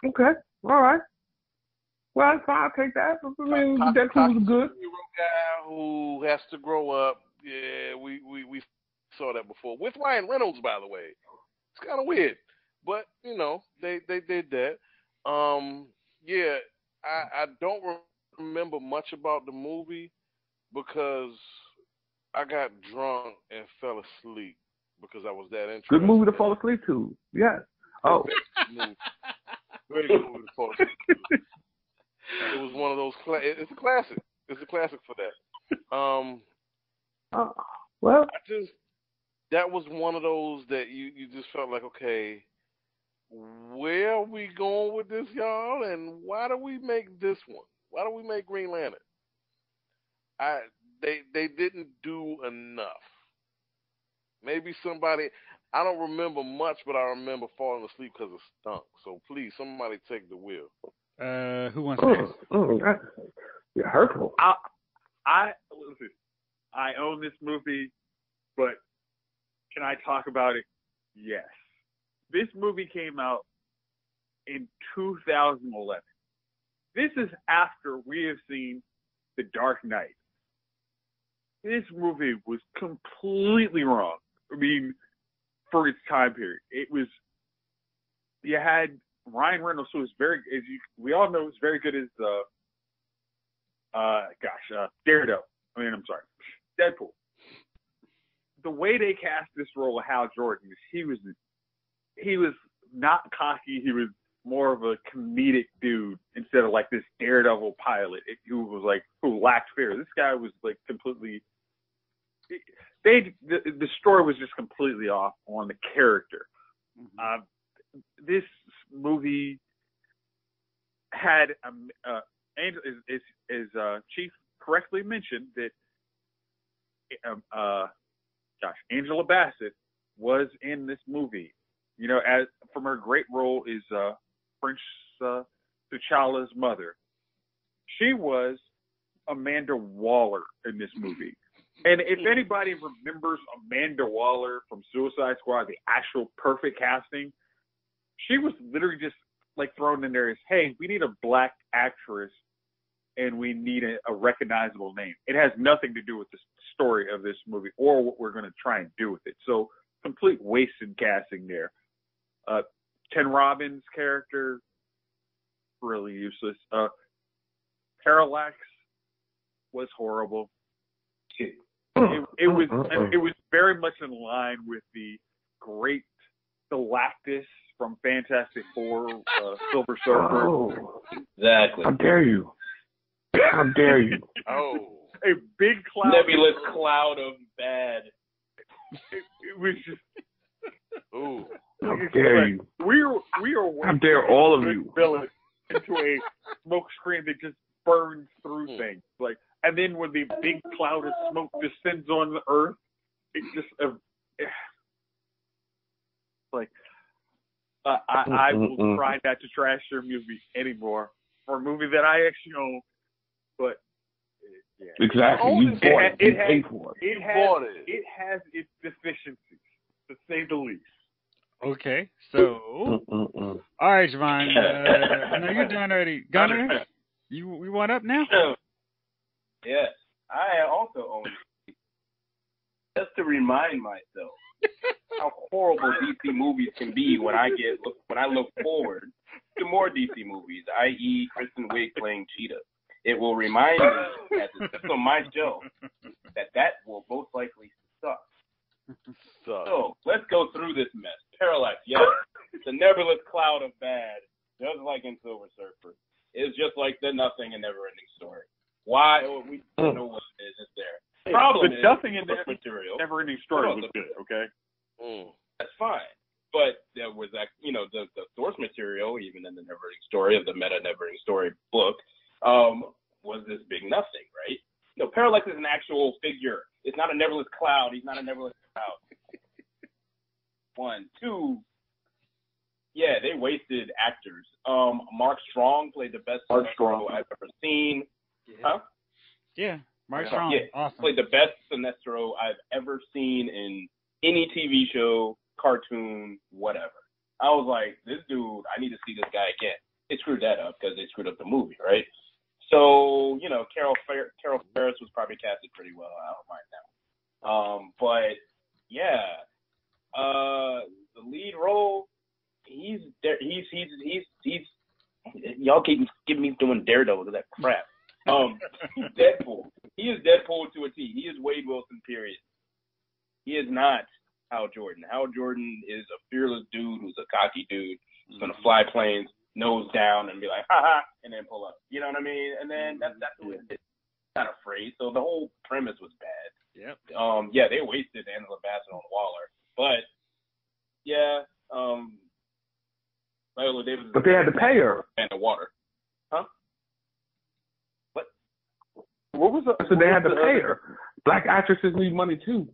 Okay, all right. Well, it's fine. I'll take that. I mean, Deadpool was good. Hero guy who has to grow up. Yeah, we saw that before with Ryan Reynolds, by the way. It's kind of weird, but you know they did that. Yeah, I don't remember much about the movie because I got drunk and fell asleep because I was that interested. Good movie to fall asleep to. Yes. Oh. Very good movie to fall asleep to. It was one of those. It's a classic. It's a classic for that. Well, that was one of those that you just felt like, okay, where are we going with this, y'all? And why do we make this one? Why do we make Green Lantern? They didn't do enough. Maybe somebody. I don't remember much, but I remember falling asleep because it stunk. So please, somebody take the wheel. Who wants to? You're hurtful. Listen, I own this movie, but can I talk about it? Yes. This movie came out in 2011. This is after we have seen The Dark Knight. This movie was completely wrong. I mean, for its time period. You had Ryan Reynolds, who is we all know, is very good as Daredevil. Deadpool. The way they cast this role of Hal Jordan is he was not cocky. He was more of a comedic dude instead of like this Daredevil pilot who lacked fear. This guy was like completely. The story was just completely off on the character. Mm-hmm. This movie had as Chief correctly mentioned that Angela Bassett was in this movie. You know, as from her great role is Prince T'Challa's mother. She was Amanda Waller in this movie. And if anybody remembers Amanda Waller from Suicide Squad, the actual perfect casting, she was literally just like thrown in there as, hey, we need a black actress and we need a recognizable name. It has nothing to do with the story of this movie or what we're going to try and do with it. So complete wasted casting there. Ken Robbins' character, really useless. Parallax was horrible. It was very much in line with the great Galactus from Fantastic Four, Silver Surfer. Oh, exactly. How dare you? How dare you? Oh, a big cloud. Nebulous cloud of bad. It was just. Ooh. How dare you? We are. How dare all of you? Villain into a smoke screen that just burns through things. Like, and then when the big cloud of smoke descends on the Earth, it just Like, I will try not to trash your movie anymore for a movie that I actually own. But yeah. Exactly. You bought it. You paid for it. It has its deficiencies, to say the least. Okay, so all right, Jovon. I know you're done already. Gunner, we want up now? Yes, I also own it. Just to remind myself how horrible DC movies can be when I look forward to more DC movies, i.e., Kristen Wiig playing Cheetah. It will remind me as it sits on my shelf that will most likely suck. So let's go through this mess. Parallax, yes, it's a nebulous cloud of bad, just like in Silver Surfer. It's just like the Nothing and Never-Ending Story. Why? We don't know what it is. It's there. Problem the is, Nothing in the material. Never-Ending Story was good. Okay, that's fine. But there was that, the source material, even in the Never-Ending Story of the meta Never-Ending Story book, was this big nothing, right? Parallax is an actual figure. It's not a nebulous cloud. He's not a nebulous cloud. 1, 2. Yeah, they wasted actors. Mark Strong played the best Sinestro I've ever seen. Yeah. Huh? Yeah, Mark Strong. Yeah, awesome. Played the best Sinestro I've ever seen in any TV show, cartoon, whatever. I was like, this dude, I need to see this guy again. They screwed that up because they screwed up the movie, right? So, Carol Ferris was probably casted pretty well. I don't mind that. But yeah, the lead role, he's y'all keep giving me doing Daredevil to that crap. He's Deadpool. He is Deadpool to a T. He is Wade Wilson, period. He is not Hal Jordan. Hal Jordan is a fearless dude who's a cocky dude who's gonna fly planes, nose down, and be like, ha ha, and then pull up. You know what I mean? And then that's what it is. Not afraid. So the whole premise was bad. Yep. Yeah, they wasted Angela Bassett on Waller, but yeah, Viola Davis. But they had to pay her. And the water. Huh? what was the? So they had to pay her. Black actresses need money too.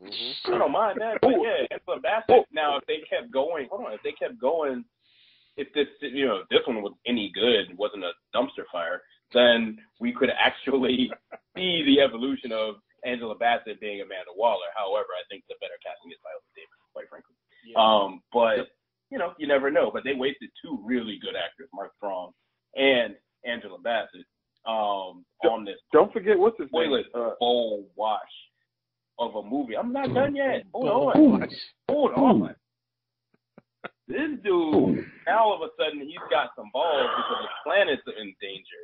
Mm-hmm. I don't mind that, but yeah, Angela Bassett. Now, if they kept going, if this one was any good, wasn't a dumpster fire, then we could actually see the evolution of Angela Bassett being Amanda Waller. However, I think the better casting is Viola Davis, quite frankly. Yeah. But you never know. But they wasted two really good actors, Mark Strong and Angela Bassett, on this. Don't forget what's his name? Full wash of a movie. I'm not done yet. Hold on. This dude, now all of a sudden, he's got some balls because his planet's in danger.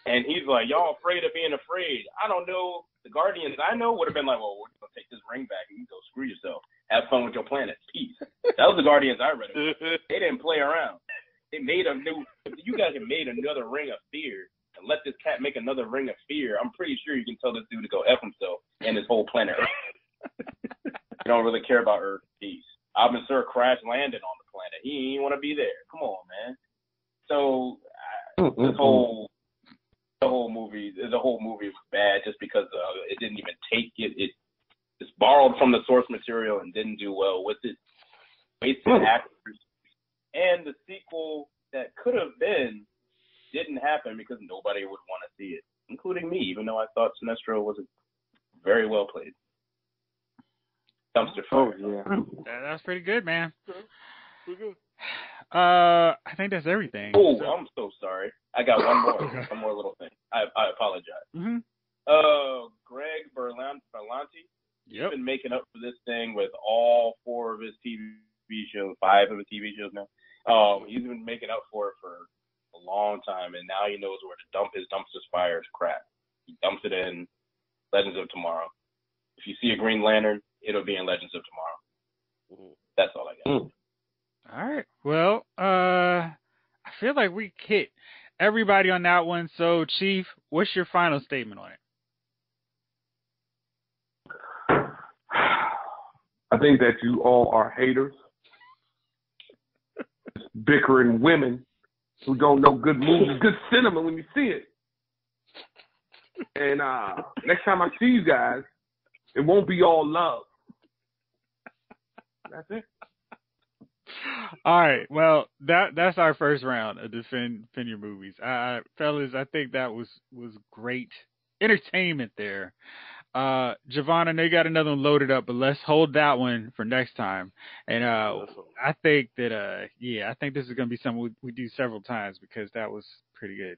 And he's like, y'all afraid of being afraid. I don't know. The Guardians I know would have been like, well, we're going to take this ring back and you go screw yourself. Have fun with your planet. Peace. That was the Guardians I read about. They didn't play around. They made you guys have made another ring of fear and let this cat make another ring of fear. I'm pretty sure you can tell this dude to go F himself and his whole planet Earth. You don't really care about Earth. Peace. Abin Sur crash landed on the planet. He didn't want to be there. Come on, man. So the whole movie was bad just because it didn't even take it. It's borrowed from the source material and didn't do well with it. Wasted actors, and the sequel that could have been didn't happen because nobody would want to see it, including me, even though I thought Sinestro was very well played. Dumpster fire. Oh, yeah. That was pretty good, man. Pretty good. I think that's everything. Oh, so. I'm so sorry. I got one more little thing. I apologize. Mm-hmm. Greg Berlanti. Yep. He's been making up for this thing with all 4 of his TV shows, 5 of his TV shows now. He's been making up for it for a long time, and now he knows where to dump his dumpster fire's crap. He dumps it in Legends of Tomorrow. If you see a Green Lantern, it'll be in Legends of Tomorrow. That's all I got. All right. Well, I feel like we hit everybody on that one. So, Chief, what's your final statement on it? I think that you all are haters, bickering women who don't know good movies, good cinema when you see it. And next time I see you guys, it won't be all love. That's it. All right. Well, that's our first round of defend your movies. Fellas, I think that was great entertainment there. Jovon, I know you got another one loaded up, but let's hold that one for next time. And I think that I think this is gonna be something we do several times because that was pretty good.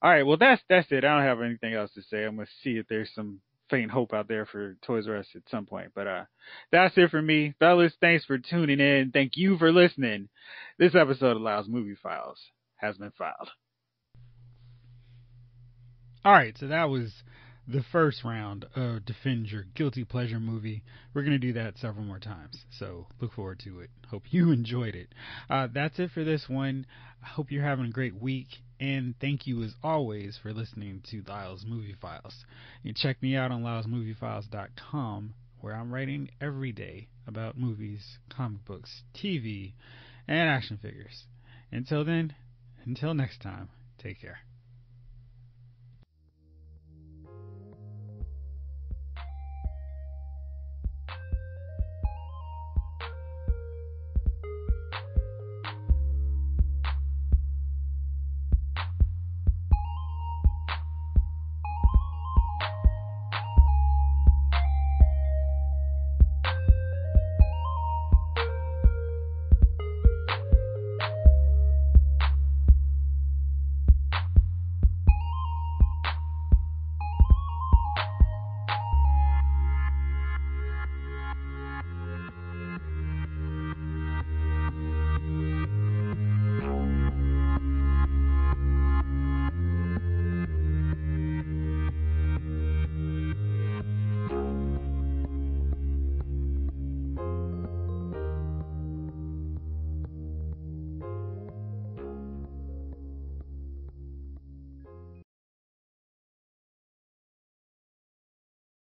All right, well that's it. I don't have anything else to say. I'm gonna see if there's some faint hope out there for Toys R Us at some point. But that's it for me, fellas. Thanks for tuning in. Thank you for listening. This episode of Lyles Movie Files has been filed. All right, so that was the first round of Defend Your Guilty Pleasure movie. We're going to do that several more times, so look forward to it. Hope you enjoyed it. That's it for this one. I hope you're having a great week, and thank you as always for listening to Lyles Movie Files. You can check me out on lylesmoviefiles.com, where I'm writing every day about movies, comic books, TV, and action figures. Until then, until next time, take care.